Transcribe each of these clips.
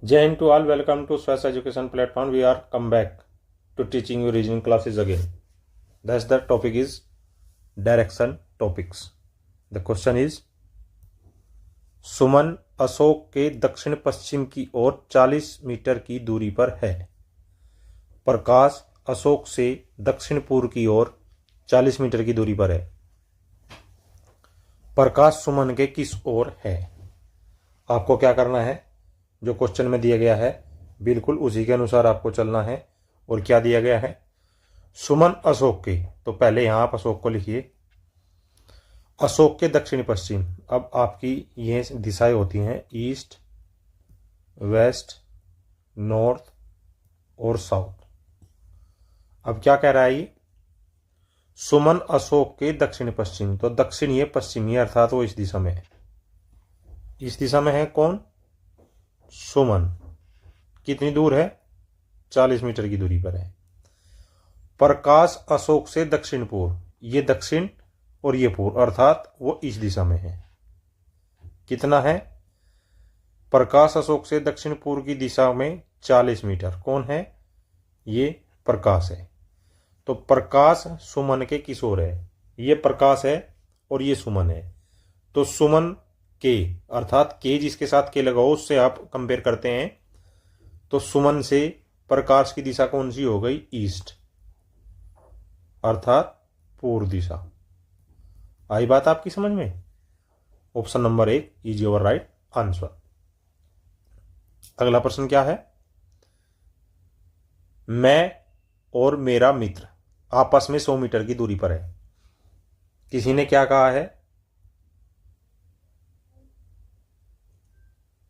Jai Hind to all. Welcome to Swash Education Platform. We are come back to teaching you reasoning classes again. Thus the topic is direction topics. The question is, सुमन अशोक के दक्षिण पश्चिम की ओर 40 metre की दूरी पर है। प्रकाश अशोक से दक्षिण पूर्व की ओर 40 मीटर की दूरी पर है। प्रकाश सुमन के किस ओर है? आपको क्या करना है, जो क्वेश्चन में दिया गया है बिल्कुल उसी के अनुसार आपको चलना है। और क्या दिया गया है? सुमन अशोक के, तो पहले यहां आप अशोक को लिखिए। अशोक के दक्षिण पश्चिम, अब आपकी ये दिशाएं होती हैं ईस्ट, वेस्ट, नॉर्थ और साउथ। अब क्या कह रहा है ये? सुमन अशोक के दक्षिण पश्चिम, तो दक्षिण ये पश्चिमी अर्थात वो इस दिशा में है। इस दिशा में है कौन? सुमन। कितनी दूर है? 40 मीटर की दूरी पर है। प्रकाश अशोक से दक्षिण पूर्व, ये दक्षिण और ये पूर्व अर्थात वो इस दिशा में है। कितना है? प्रकाश अशोक से दक्षिण पूर्व की दिशा में 40 मीटर। कौन है? ये प्रकाश है। तो प्रकाश सुमन के किस ओर है? ये प्रकाश है और ये सुमन है। तो सुमन के अर्थात के जिसके साथ के लगाओ उससे आप कंपेयर करते हैं। तो सुमन से प्रकाश की दिशा कौन सी हो गई? ईस्ट अर्थात पूर्व दिशा। आई बात आपकी समझ में? Option number 1 is your right answer. अगला प्रश्न क्या है? मैं और मेरा मित्र आपस में 100 मीटर की दूरी पर है। किसी ने क्या कहा है?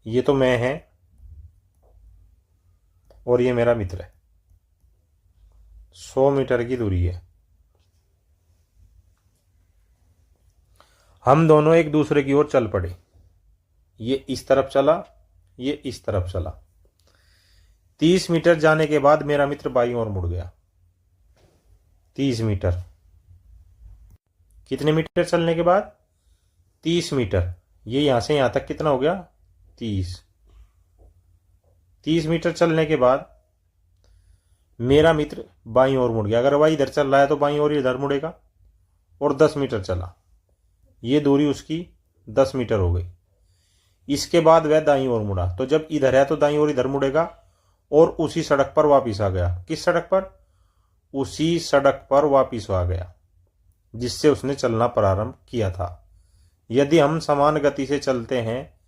ये तो मैं है और ये मेरा मित्र है। 100 मीटर की दूरी है। हम दोनों एक दूसरे की ओर चल पड़े। ये इस तरफ चला, ये इस तरफ चला। 30 मीटर जाने के बाद मेरा मित्र बाईं ओर मुड़ गया। 30 मीटर। कितने मीटर चलने के बाद? 30 मीटर। ये यहां से यहां तक कितना हो गया? 30 मीटर चलने के बाद मेरा मित्र बाईं ओर मुड़ गया। अगर वह इधर चल रहा है तो बाईं ओर इधर मुड़ेगा। और 10 मीटर चला, ये दूरी उसकी 10 मीटर हो गई। इसके बाद वह दाईं ओर मुड़ा, तो जब इधर है तो दाईं ओर इधर मुड़ेगा और उसी सड़क पर वापिस आ गया। किस सड़क पर? उसी सड़क पर वापिस आ गया जिससे उसने चलना प्रारंभ किया था। यदि हम समान गति से चलते हैं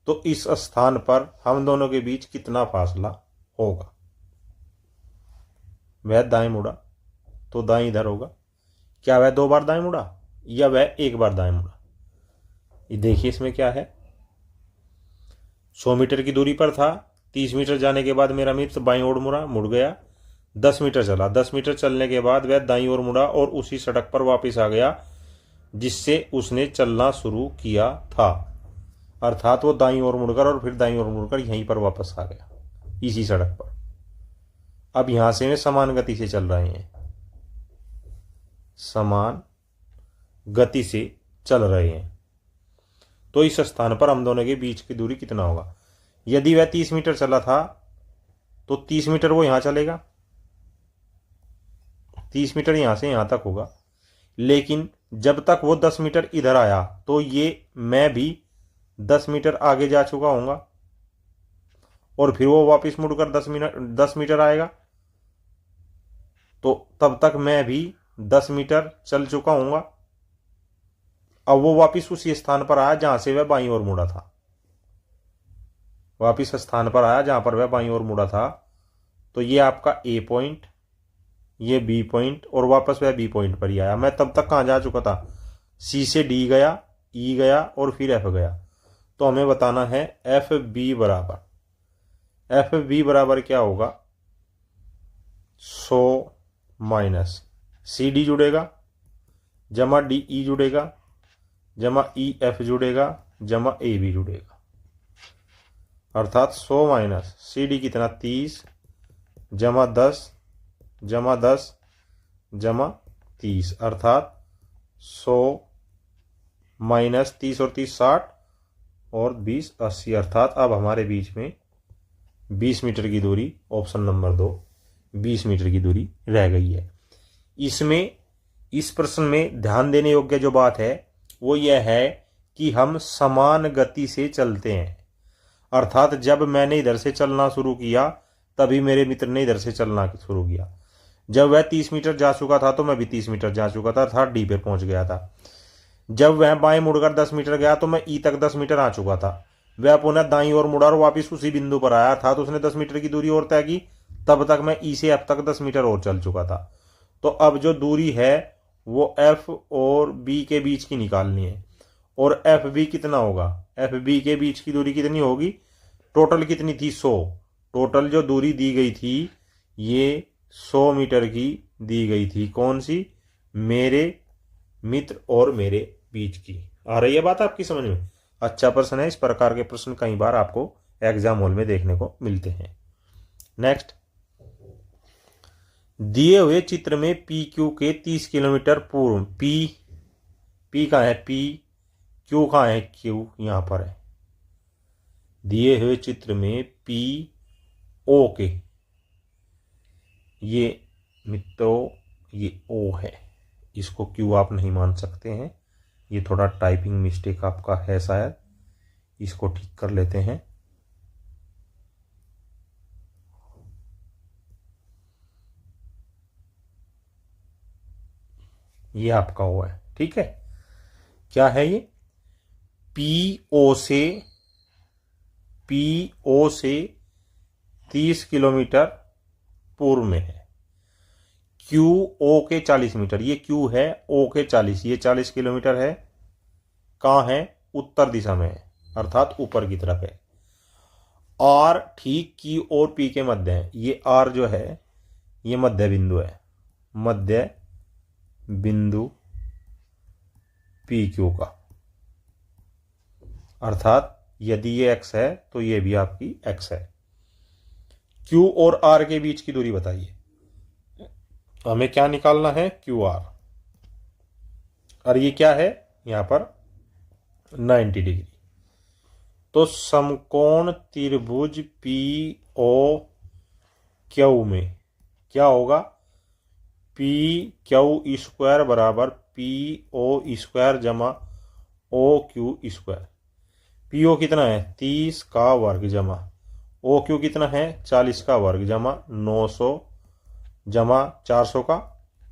तो इस स्थान पर हम दोनों के बीच कितना फासला होगा? वह दाएं मुड़ा तो दाएं इधर होगा। क्या वह 2 बार दाएं मुड़ा या वह 1 बार दाएं मुड़ा? ये देखिए इसमें क्या है। 100 मीटर की दूरी पर था। 30 मीटर जाने के बाद मेरा मित्र बाईं ओर मुड़ गया। 10 मीटर चला। 10 मीटर चलने के बाद वह दाईं ओर मुड़ा और उसी सड़क पर वापस आ गया जिससे उसने चलना शुरू किया था। अर्थात वो दाईं ओर मुड़कर और फिर दाईं ओर मुड़कर यहीं पर वापस आ गया, इसी सड़क पर। अब यहां से वे समान गति से चल रहे हैं। समान गति से चल रहे हैं तो इस स्थान पर हम दोनों के बीच की दूरी कितना होगा? यदि वह 30 मीटर चला था तो 30 मीटर वो यहां चलेगा। 30 मीटर यहां से यहां तक होगा। लेकिन जब तक वो 10 मीटर इधर आया तो ये मैं भी 10 मीटर आगे जा चुका हूंगा और फिर वो वापस मुड़कर 10 मीटर आएगा तो तब तक मैं भी 10 मीटर चल चुका हूंगा। अब वो वापस उसी स्थान पर आया जहां से वह बाईं ओर मुड़ा था। वापस स्थान पर आया जहां पर वह बाईं ओर मुड़ा था। तो ये आपका ए पॉइंट, ये बी पॉइंट और वापस वह बी पॉइंट पर ही आया। मैं तब तक कहां जा चुका था? सी से डी गया, ई गया और फिर एफ गया। तो हमें बताना है एफ बी बराबर क्या होगा? 100 माइनस सी डी जुड़ेगा, जमा डी ई जुड़ेगा, जमा ई एफ जुड़ेगा, जमा ए बी जुड़ेगा। अर्थात 100 माइनस सी डी कितना? 30 जमा 10 जमा 10 जमा 30 अर्थात 100 माइनस 30 और 30 60 और 20 80। अर्थात अब हमारे बीच में 20 मीटर की दूरी, ऑप्शन नंबर 2 20 मीटर की दूरी रह गई है। इसमें इस प्रश्न में ध्यान देने योग्य जो बात है वो यह है कि हम समान गति से चलते हैं, अर्थात जब मैंने इधर से चलना शुरू किया तभी मेरे मित्र ने इधर से चलना शुरू किया। जब वह 30 मीटर जा चुका था तो मैं भी 30 मीटर जा चुका था, अर्थात डी पे पहुंच गया था। जब वह बाएं मुड़कर 10 मीटर गया तो मैं ई तक 10 मीटर आ चुका था। वह पुनः दाईं ओर मुड़ा और वापिस उसी बिंदु पर आया, अर्थात उसने 10 मीटर की दूरी और तय की। तब तक मैं ई से एफ तक 10 मीटर और चल चुका था। तो अब जो दूरी है वो एफ और बी के बीच की निकालनी है। और एफ बी कितना होगा, एफ बी के बीच की दूरी कितनी होगी, टोटल कितनी थी 100। टोटल जो दूरी दी गई थी ये 100 मीटर की दी गई थी। कौन सी, मेरे मित्र और मेरे बीच की। आ रही है बात आपकी समझ में? अच्छा प्रश्न है। इस प्रकार के प्रश्न कई बार आपको एग्जाम हॉल में देखने को मिलते हैं। नेक्स्ट, दिए हुए चित्र में पी क्यू के 30 किलोमीटर पूर्व, पी कहाँ है, पी, क्यू कहाँ है, क्यू यहां पर है। दिए हुए चित्र में पी ओ के, ये मित्रों ये ओ है, इसको क्यू आप नहीं मान सकते हैं, ये थोड़ा टाइपिंग मिस्टेक आपका है शायद, इसको ठीक कर लेते हैं। ये आपका ओ है, ठीक है। क्या है ये, पीओ से 30 किलोमीटर पूर्व में है। क्यू ओ के 40 मीटर, ये क्यू है, ओ के 40, ये 40 किलोमीटर है। कहाँ है, उत्तर दिशा में है, अर्थात ऊपर की तरफ है। आर ठीक क्यू और पी के मध्य है। ये आर जो है ये मध्य बिंदु है, मध्य बिंदु पी क्यू का, अर्थात यदि ये x है तो ये भी आपकी x है। Q और R के बीच की दूरी बताइए। हमें क्या निकालना है, QR, और ये क्या है यहां पर 90 डिग्री। तो समकोण त्रिभुज PO क्यू में क्या होगा, PQ स्क्वायर बराबर PO स्क्वायर जमा OQ स्क्वायर। PO कितना है 30 का वर्ग जमा OQ कितना है 40 का वर्ग जमा 900 जमा 400 का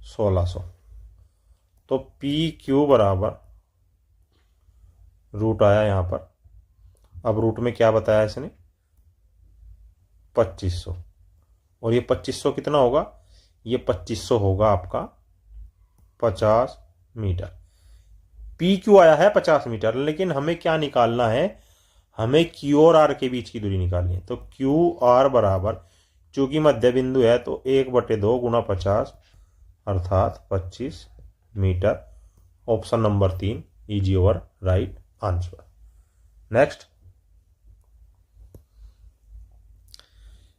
1600। तो PQ बराबर रूट आया यहां पर। अब रूट में क्या बताया इसने 2500, और ये 2500 कितना होगा, ये 2500 होगा आपका 50 मीटर। पी क्यू आया है 50 मीटर, लेकिन हमें क्या निकालना है, हमें क्यू और आर के बीच की दूरी निकालनी है। तो क्यू आर बराबर, चूंकि मध्य बिंदु है तो 1/2 गुना 50 अर्थात 25 मीटर। Option number 3 is your right answer. Next,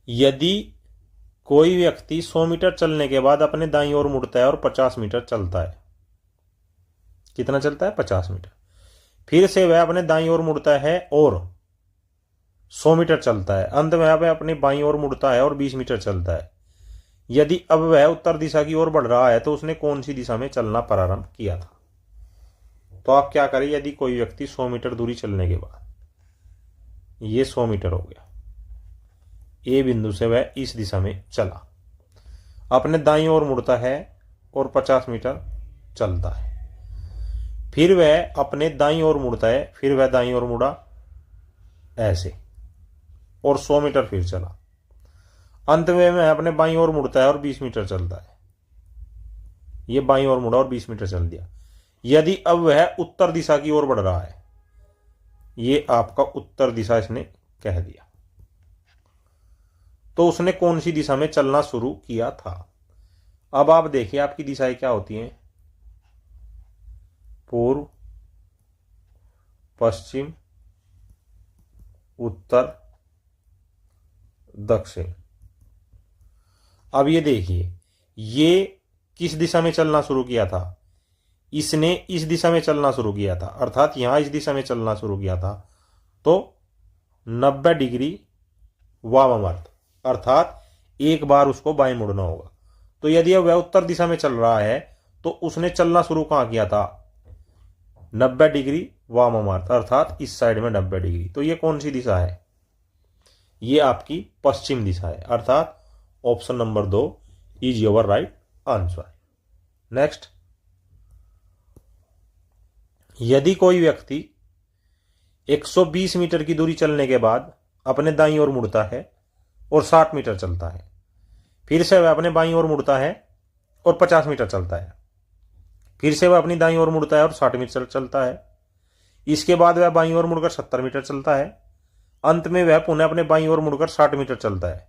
यदि कोई व्यक्ति 100 मीटर चलने के बाद अपने दाईं ओर मुड़ता है और 50 मीटर चलता है, कितना चलता है 50 मीटर, फिर से वह अपने दाईं ओर मुड़ता है और 100 मीटर चलता है, अंत में वह अपने बाईं ओर मुड़ता है और 20 मीटर चलता है। यदि अब वह उत्तर दिशा की ओर बढ़ रहा है तो उसने कौन सी दिशा में चलना प्रारंभ किया था। तो आप क्या करें, यदि कोई व्यक्ति 100 मीटर दूरी चलने के बाद, ये 100 मीटर हो गया, ए बिंदु से वह इस दिशा में चला, अपने दाईं ओर मुड़ता है और 50 मीटर चलता है, फिर वह अपने दाईं ओर मुड़ता है, फिर वह दाईं ओर मुड़ा ऐसे और 100 मीटर फिर चला, अंत में वह अपने बाईं ओर मुड़ता है और 20 मीटर चलता है। ये बाईं ओर मुड़ा और 20 मीटर चल दिया। यदि अब वह उत्तर दिशा की ओर बढ़ रहा है, ये आपका उत्तर दिशा इसने कह दिया, तो उसने कौन सी दिशा में चलना शुरू किया था। अब आप देखिए आपकी दिशाएं क्या होती हैं, पूर्व, पश्चिम, उत्तर, दक्षिण। अब ये देखिए ये किस दिशा में चलना शुरू किया था, इसने इस दिशा में चलना शुरू किया था, अर्थात यहां इस दिशा में चलना शुरू किया था। तो 90 डिग्री वामावर्त, अर्थात एक बार उसको बाएं मुड़ना होगा। तो यदि वह उत्तर दिशा में चल रहा है तो उसने चलना शुरू कहां किया था? 90 डिग्री वामावर्त, अर्थात इस साइड में 90 डिग्री। तो ये कौन सी दिशा है? ये आपकी पश्चिम दिशा है, अर्थात option number 2 is your right answer. Next, यदि कोई व्यक्ति 120 मीटर की दूरी चलने के बाद अपने दाईं ओर मुड़ता है और 60 मीटर चलता है, फिर से वह अपने बाईं ओर मुड़ता है और 50 मीटर चलता है, फिर से वह अपनी दाईं ओर मुड़ता है और 60 मीटर चलता है, इसके बाद वह बाईं ओर मुड़कर 70 मीटर चलता है, अंत में वह पुनः अपने बाईं ओर मुड़कर 60 मीटर चलता है।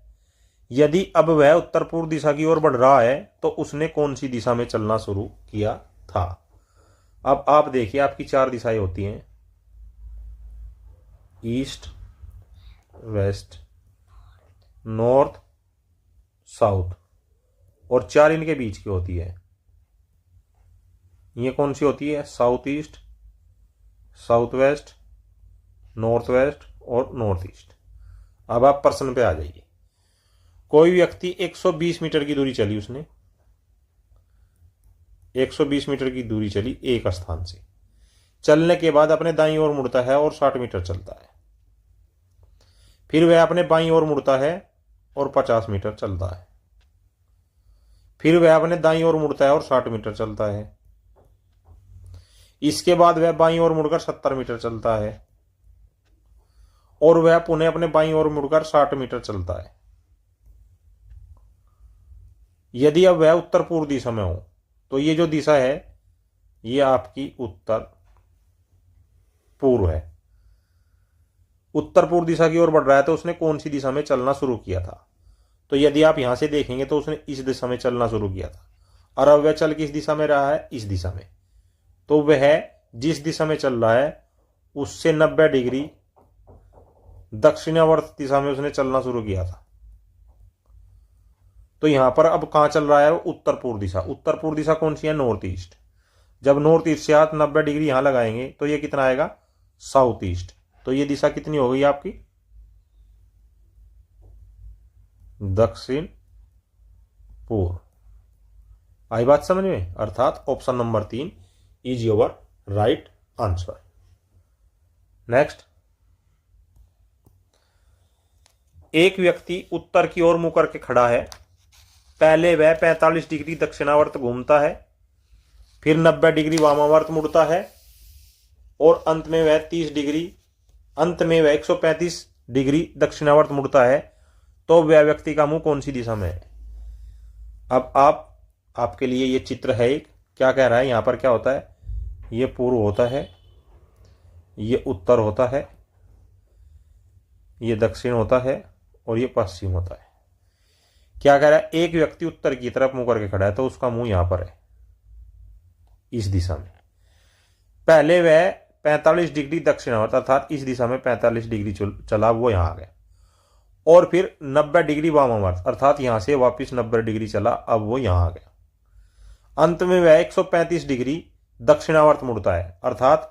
यदि अब वह उत्तर पूर्व दिशा की ओर बढ़ रहा है तो उसने कौन सी दिशा में चलना शुरू किया था? अब आप देखिए, आपकी 4 दिशाएं होती हैं, ईस्ट, वेस्ट, नॉर्थ, साउथ, और 4 इनके बीच की होती है। ये कौन सी होती है? South east, south waste, north west और नॉर्थ ईस्ट। अब आप प्रश्न पे आ जाइए। कोई व्यक्ति 120 मीटर की दूरी चली, उसने 120 मीटर की दूरी चली एक स्थान से, चलने के बाद अपने दाईं ओर मुड़ता है और 60 मीटर चलता है, फिर वह अपने बाईं ओर मुड़ता है और 50 मीटर चलता है, फिर वह अपने दाईं ओर मुड़ता है और 60 मीटर चलता है, इसके बाद वह बाईं ओर मुड़कर 70 मीटर चलता है और वह पुनः अपने बाईं ओर मुड़कर 60 मीटर चलता है। यदि अब वह उत्तर पूर्व दिशा में हो तो ये जो दिशा है ये आपकी उत्तर पूर्व है। उत्तर पूर्व दिशा की ओर बढ़ रहा है तो उसने कौन सी दिशा में चलना शुरू किया था? तो यदि आप यहां से देखेंगे तो उसने इस दिशा में चलना शुरू किया था, और अब वह चल किस दिशा में रहा है? इस दिशा में। तो वह जिस दिशा में चल रहा है उससे 90 डिग्री दक्षिणावर्त दिशा में उसने चलना शुरू किया था। तो यहां पर अब कहां चल रहा है? उत्तर पूर्व दिशा। उत्तर पूर्व दिशा कौन सी है? North east. जब नॉर्थ ईस्ट से आप 90 डिग्री यहां लगाएंगे तो ये कितना आएगा? South east. तो ये दिशा कितनी हो गई आपकी? दक्षिण पूर्व। आई बात समझ में? अर्थात option number 3 is your right answer. Next, एक व्यक्ति उत्तर की ओर मुंह करके खड़ा है। पहले वह 45 डिग्री दक्षिणावर्त घूमता है, फिर 90 डिग्री वामावर्त मुड़ता है और अंत में वह 135 डिग्री दक्षिणावर्त मुड़ता है। तो वह व्यक्ति का मुंह कौन सी दिशा में है? अब आपके लिए ये चित्र है एक, क्या कह रहा है? यहां पर क्या होता है? ये पूर्व होता है, ये उत्तर होता है, ये दक्षिण होता है और ये पश्चिम होता है। क्या कह रहा है? एक व्यक्ति उत्तर की तरफ मुंह करके खड़ा है तो उसका मुंह यहां पर है, इस दिशा में। पहले वह 45 डिग्री दक्षिणावर्त अर्थात इस दिशा में 45 डिग्री चला, वो यहां आ गया, और फिर 90 डिग्री वामावर्त अर्थात यहां से वापस 90 डिग्री चला, अब वो यहां आ गया। अंत में वह 135 डिग्री दक्षिणावर्त मुड़ता है अर्थात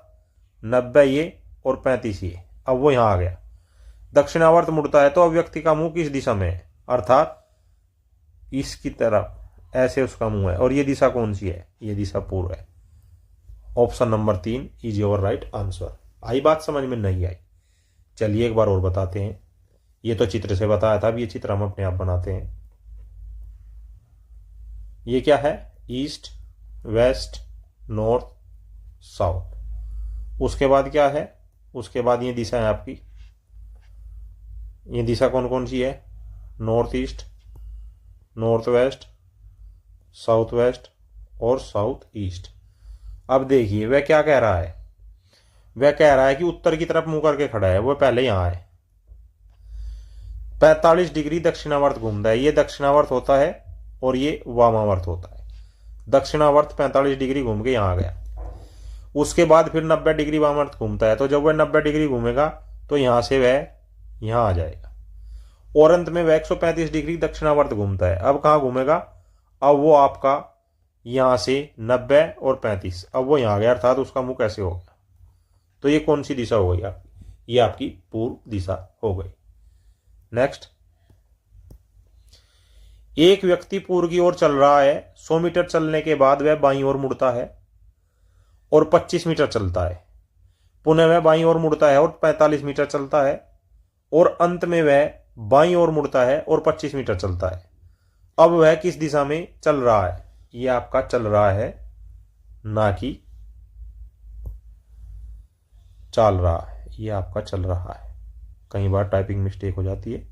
90 ये और 35 ये, अब वो यहां आ गया। दक्षिणावर्त मुड़ता है तो अब व्यक्ति का मुंह किस दिशा में है? अर्थात इसकी तरफ, ऐसे उसका मुंह है। और ये दिशा कौन सी है? ये दिशा पूर्व है। Option number 3 is your right answer. आई बात समझ में? नहीं आई? चलिए एक बार और बताते हैं। ये तो चित्र से बताया था, अब ये चित्र हम अपने आप बनाते हैं। ये क्या है? East, west, north, south. उसके बाद क्या है? उसके बाद ये दिशा है आपकी। ये दिशा कौन कौन सी है? North east, north west, south west और साउथ ईस्ट। अब देखिए वह क्या कह रहा है? वह कह रहा है कि उत्तर की तरफ मुंह करके खड़ा है, वह पहले यहां है, 45 डिग्री दक्षिणावर्त घूमता है। ये दक्षिणावर्त होता है और ये वामावर्त होता है। दक्षिणावर्त 45 डिग्री घूम के यहां आ गया। उसके बाद फिर 90 डिग्री वामावर्त घूमता है, तो जब वह 90 डिग्री घूमेगा तो यहां से वह यहां आ जाएगा, और अंत में वह 135 डिग्री दक्षिणावर्त घूमता है। अब कहां घूमेगा? अब वो आपका यहां से 90 और 35, अब वो यहां आ गया, अर्थात उसका मुंह कैसे हो गया? तो ये कौन सी दिशा हो गई आपकी? ये आपकी पूर्व दिशा हो गई। नेक्स्ट, एक व्यक्ति पूर्व की ओर चल रहा है, 100 मीटर चलने के बाद वह बाईं ओर मुड़ता है और 25 मीटर चलता है। पुनः वह बाईं ओर मुड़ता है और 45 मीटर चलता है और अंत में वह बाईं ओर मुड़ता है और 25 मीटर चलता है। अब वह किस दिशा में चल रहा है? ये आपका चल रहा है, ना कि चल रहा है। ये आपका चल रहा है। कई बार टाइपिंग मिस्टेक हो जाती है,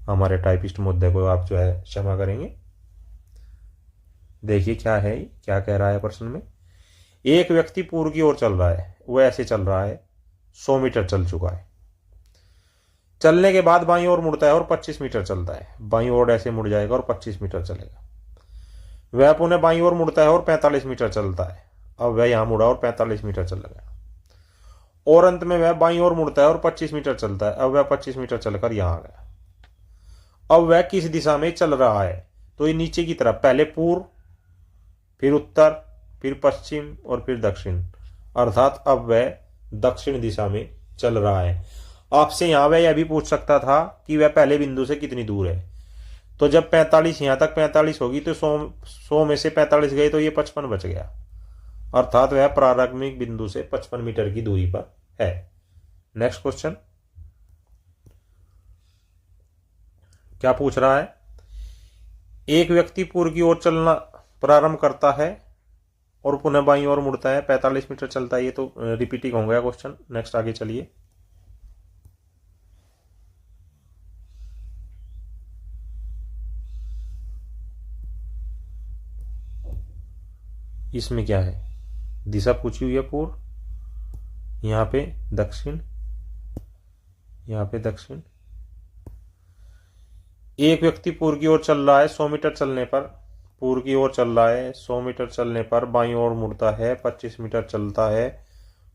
हमारे टाइपिस्ट मुद्दे को आप जो है क्षमा करेंगे। देखिए क्या है, क्या कह रहा है प्रश्न में। एक व्यक्ति पूर्व की ओर चल रहा है, वह ऐसे चल रहा है, 100 मीटर चल चुका है। चलने के बाद बाईं ओर मुड़ता है और 25 मीटर चलता है। बाईं ओर ऐसे मुड़ जाएगा और 25 मीटर चलेगा। वह पुनः बाईं ओर मुड़ता है और 45 मीटर चलता है। अब वह यहां मुड़ा और 45 मीटर चल गया और अंत में वह बाईं ओर मुड़ता है और 25 मीटर चलता है। अब वह 25 मीटर चलकर यहां आ गया। अब वह किस दिशा में चल रहा है? तो ये नीचे की तरफ, पहले पूर्व, फिर उत्तर, फिर पश्चिम और फिर दक्षिण, अर्थात अब वह दक्षिण दिशा में चल रहा है। आपसे यहां वह यह भी पूछ सकता था कि वह पहले बिंदु से कितनी दूर है। तो जब 45 यहां तक 45 होगी तो 100 में से 45 गए तो ये 55 बच गया, अर्थात वह प्रारंभिक बिंदु से 55 मीटर की दूरी पर है। नेक्स्ट क्वेश्चन, क्या पूछ रहा है? एक व्यक्ति पूर्व की ओर चलना प्रारंभ करता है और पुनः बाईं ओर मुड़ता है, 45 मीटर चलता है। ये तो रिपीटिंग हो गया क्वेश्चन। नेक्स्ट आगे चलिए। इसमें क्या है? दिशा पूछी हुई है पूर्व, यहां पे दक्षिण, यहां पे दक्षिण। एक व्यक्ति पूर्व की ओर चल रहा है, 100 मीटर चलने पर, पूर्व की ओर चल रहा है, 100 मीटर चलने पर बाईं ओर मुड़ता है, 25 मीटर चलता है,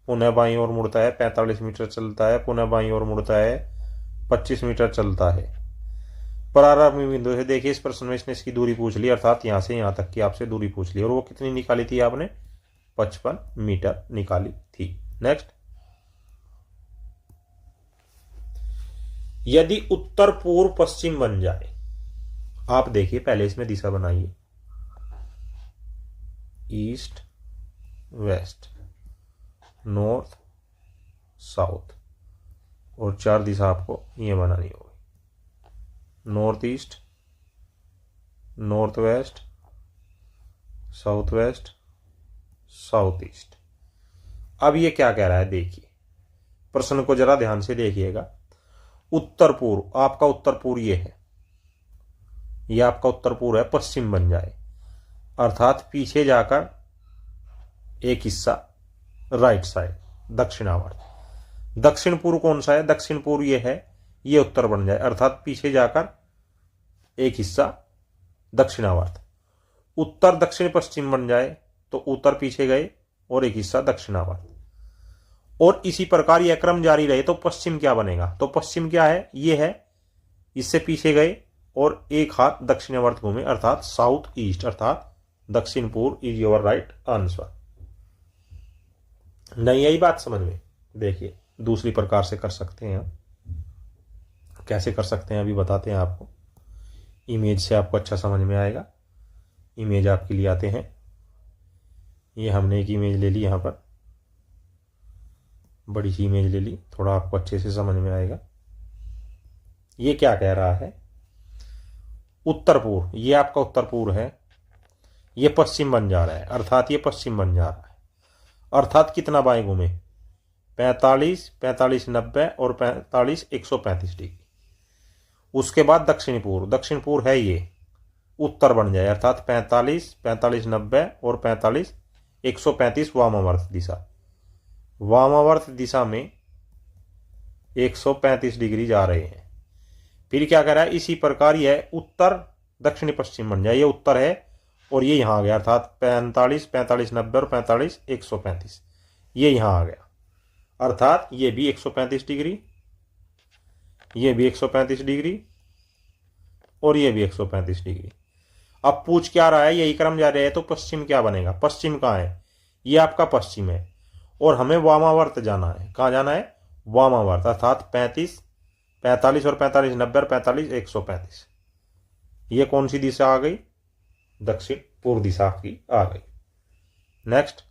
पुनः बाईं ओर मुड़ता है, 45 मीटर चलता है, पुनः बाईं ओर मुड़ता है, 25 मीटर चलता है। प्रारंभिक बिंदु से देखिए, इस प्रश्न में इसने इसकी दूरी पूछ ली, अर्थात यहां से यहां तक की आपसे दूरी पूछ ली, और वो कितनी निकाली थी आपने? 55 मीटर निकाली थी। नेक्स्ट, यदि उत्तर पूर्व पश्चिम बन जाए, आप देखिए पहले इसमें दिशा बनाइए, ईस्ट वेस्ट नॉर्थ साउथ, और 4 दिशा आपको ये बनानी होगी, north east, north west, south west, south east. अब ये क्या कह रहा है? देखिए प्रश्न को जरा ध्यान से देखिएगा। उत्तर पूर्व, आपका उत्तर पूर्व ये है, ये आपका उत्तर पूर्व है, पश्चिम बन जाए, अर्थात पीछे जाकर एक हिस्सा राइट साइड, दक्षिणावर्त। दक्षिण पूर्व कौन सा है? दक्षिण पूर्व ये है, ये उत्तर बन जाए, अर्थात पीछे जाकर एक हिस्सा दक्षिणावर्त। उत्तर दक्षिण पश्चिम बन जाए तो उत्तर पीछे गए और एक हिस्सा दक्षिणावर्त, और इसी प्रकार यह क्रम जारी रहे तो पश्चिम क्या बनेगा? तो पश्चिम क्या है? ये है, इससे पीछे गए और एक हाथ दक्षिणावर्त घूमे, अर्थात साउथ ईस्ट, अर्थात दक्षिण पूर्व इज योर राइट आंसर। नहीं यही बात समझ में? देखिए दूसरी प्रकार से कर सकते हैं, कैसे कर सकते हैं अभी बताते हैं आपको। इमेज से आपको अच्छा समझ में आएगा। इमेज आपके लिए आते हैं, ये हमने एक इमेज ले ली, यहां पर बड़ी सी इमेज ले ली, थोड़ा आपको अच्छे से समझ में आएगा। ये क्या कह रहा है? उत्तर पूर्व, ये आपका उत्तर पूर्व है, ये पश्चिम बन जा रहा है, अर्थात ये पश्चिम बन जा रहा है, अर्थात कितना बाएं घूमे? 45, 45 90 और 45 135 डिग्री। उसके बाद दक्षिण पूर्व, दक्षिण पूर्व है ये, उत्तर बन जाए, अर्थात 45, 45 90 और 45 135 वामावर्त दिशा। वामावर्त दिशा में 135 डिग्री जा रहे हैं। फिर क्या कर रहा है? इसी प्रकार यह उत्तर दक्षिण पश्चिम बन जाए, ये उत्तर है और ये यहां आ गया, अर्थात 45, 45 90 और 45 135, ये यहां आ गया, अर्थात ये भी 135 डिग्री, ये भी 135 डिग्री और ये भी 135 डिग्री। अब पूछ क्या रहा है? यही क्रम जा रहा है तो पश्चिम क्या बनेगा? पश्चिम कहाँ है? ये आपका पश्चिम है और हमें वामावर्त जाना है। कहाँ जाना है? वामावर्त, अर्थात 35 45 और 45 90 और 45 135। ये कौन सी दिशा आ गई? दक्षिण पूर्व दिशा की आ गई। नेक्स्ट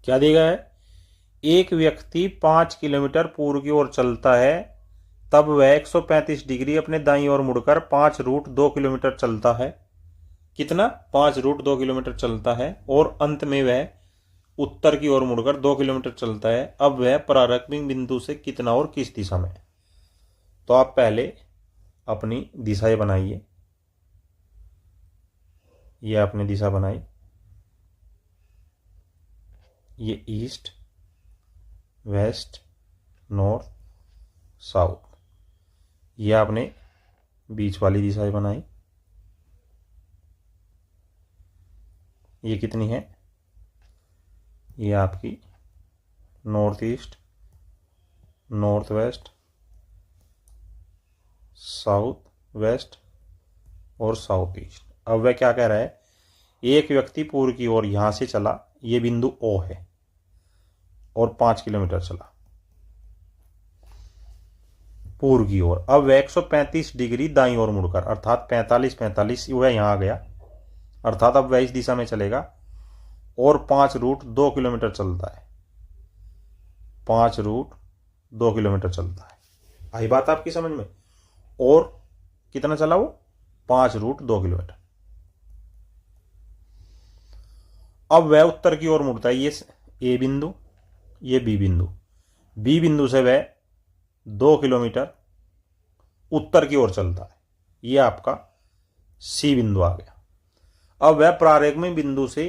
क्या दिया गया है? एक व्यक्ति 5 किलोमीटर पूर्व की ओर चलता है, तब वह 135 डिग्री अपने दाईं ओर मुड़कर 5 रूट 2 किलोमीटर चलता है। कितना? 5 रूट 2 किलोमीटर चलता है और अंत में वह उत्तर की ओर मुड़कर 2 किलोमीटर चलता है। अब वह प्रारंभिक बिंदु से कितना और किस दिशा में? तो आप पहले अपनी दिशाएं बनाइए। ये आपने दिशा बनाई, ये ईस्ट, वेस्ट, नॉर्थ, साउथ। ये आपने बीच वाली दिशाएं बनाई। ये कितनी है? ये आपकी north east, north west, south west और साउथ ईस्ट। अब वह क्या कह रहा है? एक व्यक्ति पूर्व की ओर यहां से चला, ये बिंदु ओ है, और 5 किलोमीटर चला पूर्व की ओर। अब वह 135 डिग्री दाईं ओर मुड़कर, अर्थात 45 वह यहां आ गया, अर्थात अब वह इस दिशा में चलेगा और 5 रूट 2 किलोमीटर चलता है। 5 रूट 2 किलोमीटर चलता है। आई बात आपकी समझ में? और कितना चला वो? 5 रूट 2 किलोमीटर। अब वह उत्तर की ओर मुड़ता है। ये ए बिंदु, ये बी बिंदु। बी बिंदु से वह 2 किलोमीटर उत्तर की ओर चलता है। ये आपका सी बिंदु आ गया। अब वह प्रारंभिक बिंदु से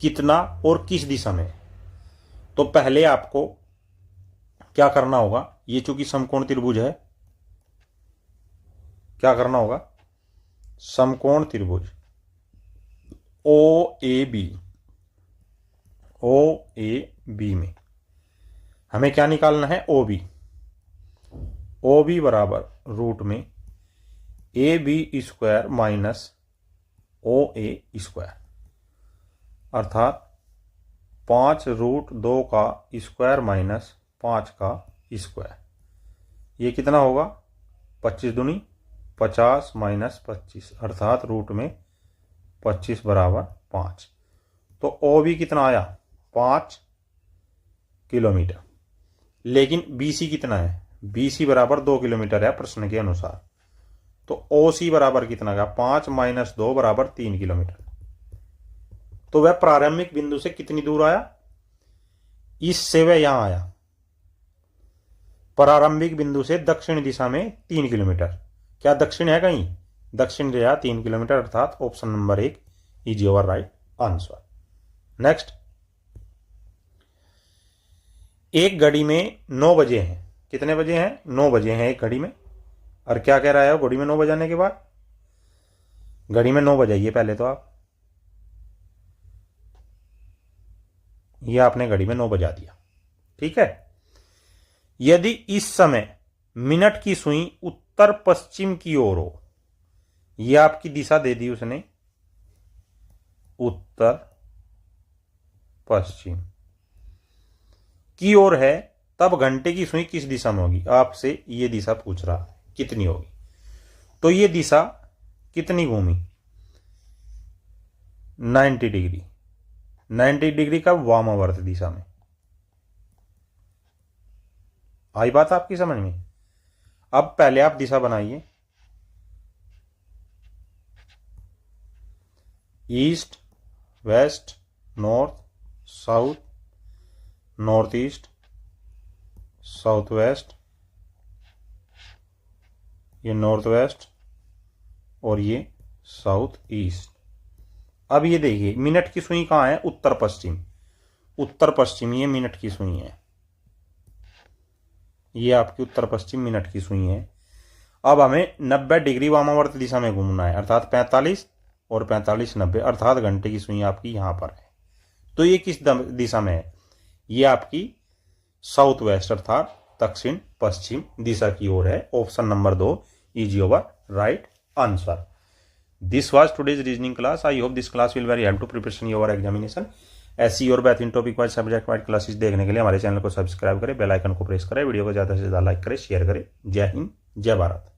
कितना और किस दिशा में? तो पहले आपको क्या करना होगा? ये चूंकि समकोण त्रिभुज है, क्या करना होगा? समकोण त्रिभुज ओ ए बी में हमें क्या निकालना है? ओ बी बराबर रूट में A B square minus O A square, अर्थात 5 रूट 2 का स्क्वायर माइनस 5 का स्क्वायर। ये कितना होगा? 25 दूनी 50 माइनस 25, अर्थात रूट में 25 बराबर 5। तो ओ बी कितना आया? 5 किलोमीटर। लेकिन बीसी कितना है? बीसी बराबर 2 किलोमीटर है प्रश्न के अनुसार। तो ओ सी बराबर कितना गया? 5 माइनस 2 बराबर 3 किलोमीटर। तो वह प्रारंभिक बिंदु से कितनी दूर आया? इससे वह यहां आया, प्रारंभिक बिंदु से दक्षिण दिशा में 3 किलोमीटर। क्या दक्षिण है कहीं? दक्षिण रहा 3 किलोमीटर, अर्थात option number 1 is your right answer. Next, एक घड़ी में 9 बजे हैं। कितने बजे हैं? 9 बजे हैं एक घड़ी में। और क्या कह रहा है घड़ी में 9 बजाने के बाद? घड़ी में 9 बजाइए पहले तो आप। ये आपने घड़ी में 9 बजा दिया, ठीक है। यदि इस समय मिनट की सुई उत्तर पश्चिम की ओर हो, यह आपकी दिशा दे दी उसने, उत्तर पश्चिम की ओर है, तब घंटे की सुई किस दिशा में होगी? आपसे ये दिशा पूछ रहा है कितनी होगी। तो ये दिशा कितनी घूमी? 90 डिग्री। 90 डिग्री का वामावर्त दिशा में। आई बात आपकी समझ में? अब पहले आप दिशा बनाइए। East, west, north, south, north east, south west, ये नॉर्थ वेस्ट और ये साउथ ईस्ट। अब ये देखिए मिनट की सुई कहां है? उत्तर पश्चिम। उत्तर पश्चिम ये मिनट की सुई है, ये आपकी उत्तर पश्चिम मिनट की सुई है। अब हमें 90 डिग्री वामावर्त दिशा में घूमना है, अर्थात 45 और 45 90, अर्थात घंटे की सुई आपकी यहां पर है। तो ये किस दिशा में है? ये आपकी साउथ वेस्ट अर्थात दक्षिण पश्चिम दिशा की ओर है। Option number 2 is your right answer. This was today's reasoning class. I hope this class will very help to preparation your examination. ऐसी और बेहतरीन topic wise subject wise classes देखने के लिए हमारे चैनल को सब्सक्राइब करें, बेल आइकन को प्रेस करें, वीडियो को ज़्यादा से ज़्यादा लाइक करें, शेयर करें। जय हिंद, जय भारत।